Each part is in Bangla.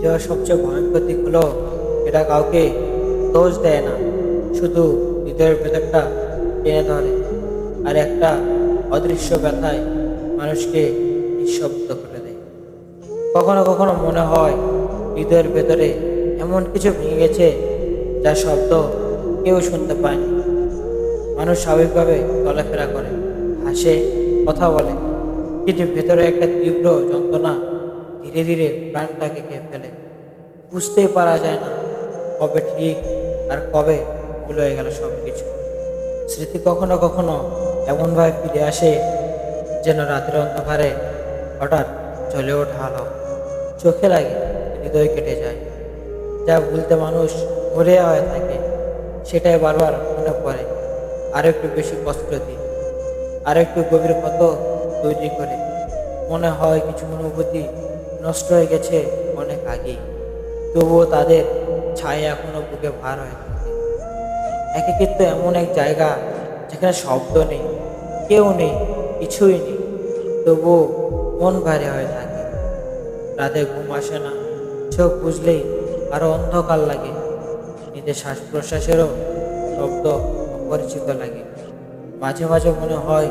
হৃদয়ের সবচেয়ে ভয়ঙ্কর দিক হলো এটা কাউকে দোষ দেয় না, শুধু হৃদয়ের ভেতরটা টেনে ধরে। আর একটা অদৃশ্য ব্যথায় মানুষকে নিঃশব্দ করে দেয়। কখনো কখনো মনে হয় হৃদয়ের ভেতরে এমন কিছু ভেঙে গেছে যার শব্দ কেউ শুনতে পায়নি। মানুষ স্বাভাবিকভাবে চলাফেরা করে, হাসে, কথা বলে, কিন্তু ভেতরে একটা তীব্র যন্ত্রণা ধীরে ধীরে প্রাণটাকে খেয়ে ফেলে। বুঝতেই পারা যায় না কবে ঠিক আর কবে ভুল হয়ে গেল সব কিছু। স্মৃতি কখনো কখনো এমনভাবে ফিরে আসে যেন রাতের অন্ধকারে হঠাৎ জ্বলে ওঠা আলো। চোখে লাগে, হৃদয় কেটে যায়। যা ভুলতে মানুষ মরে হয়ে থাকে সেটাই বারবার মনে পড়ে, আরো একটু বেশি কষ্ট দিই, আর একটু গভীর ক্ষত তৈরি করে। মনে হয় কিছু অনুভূতি নষ্ট হয়ে গেছে অনেক আগেই, তবুও তাদের ছায়া এখনো বুকে ভার হয়ে থাকে। একাকিত্ব এমন এক জায়গা যেখানে শব্দ নেই, কেউ নেই, কিছুই নেই, তবুও মন ভারী হয়ে থাকে। রাতে ঘুম আসে না, চোখ বুঝলেই আরো অন্ধকার লাগে। নিজের শ্বাস প্রশ্বাসেরও শব্দ অপরিচিত লাগে। মাঝে মাঝে মনে হয়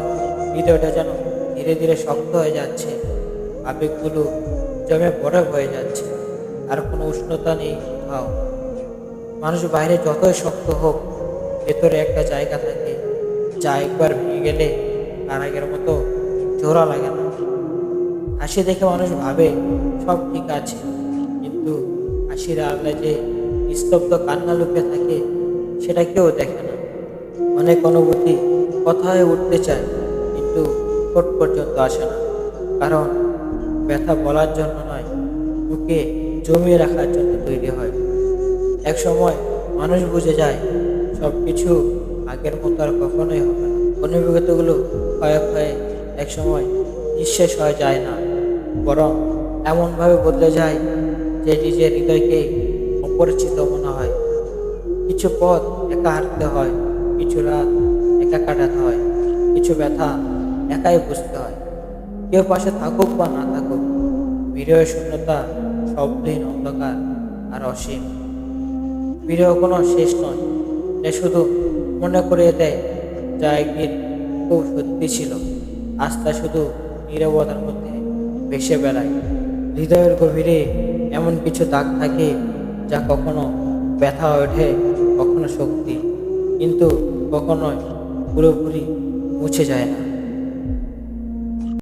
হৃদয়টা যেন ধীরে ধীরে শক্ত হয়ে যাচ্ছে, আবেগগুলো জমে বরফ হয়ে যাচ্ছে, আর কোনো উষ্ণতা নেই কোথাও। মানুষ বাইরে যতই শক্ত হোক, ভেতরে একটা জায়গা থাকে যা একবার ভেঙে গেলে আর আগের মতো জোড়া লাগে না। হাসি দেখে মানুষ ভাবে সব ঠিক আছে, কিন্তু হাসির আড়ালে যে নিস্তব্ধ কান্না লুকিয়ে থাকে সেটা কেউ দেখে না। অনেক অনুভূতি কথা হয়ে উঠতে চায়, কিন্তু ঠোঁট পর্যন্ত আসে না, কারণ ব্যথা বলার জন্য নয়, বুকে জমিয়ে রাখার জন্য তৈরি হয়। এক সময় মানুষ বুঝে যায় সব কিছু আগের মতো আর কখনোই হবে না। অনুভূতিগুলো ক্ষয়ে ক্ষয়ে এক সময় নিঃশেষ হয়ে যায় না, বরং এমনভাবে বদলে যায় যে নিজের হৃদয়কে অপরিচিত মনে হয়। কিছু পথ একা হাঁটতে হয়, কিছু রাত একা কাটাতে হয়, কিছু ব্যথা একাই বুঝতে হয়। কেউ পাশে থাকুক বা না থাকুক, বিরহ শূন্যতা, শব্দহীন অন্ধকার আর অসীম। বিরহ কোনো শেষ নয়, এটা শুধু মনে করিয়ে দেয় যা একদিন খুব সত্যি ছিল। আস্থা শুধু নীরবতার মধ্যে ভেসে বেড়ায়। হৃদয়ের গভীরে এমন কিছু দাগ থাকে যা কখনো ব্যথা ওঠে, কখনো শক্তি, কিন্তু কখনোই পুরোপুরি মুছে যায় না।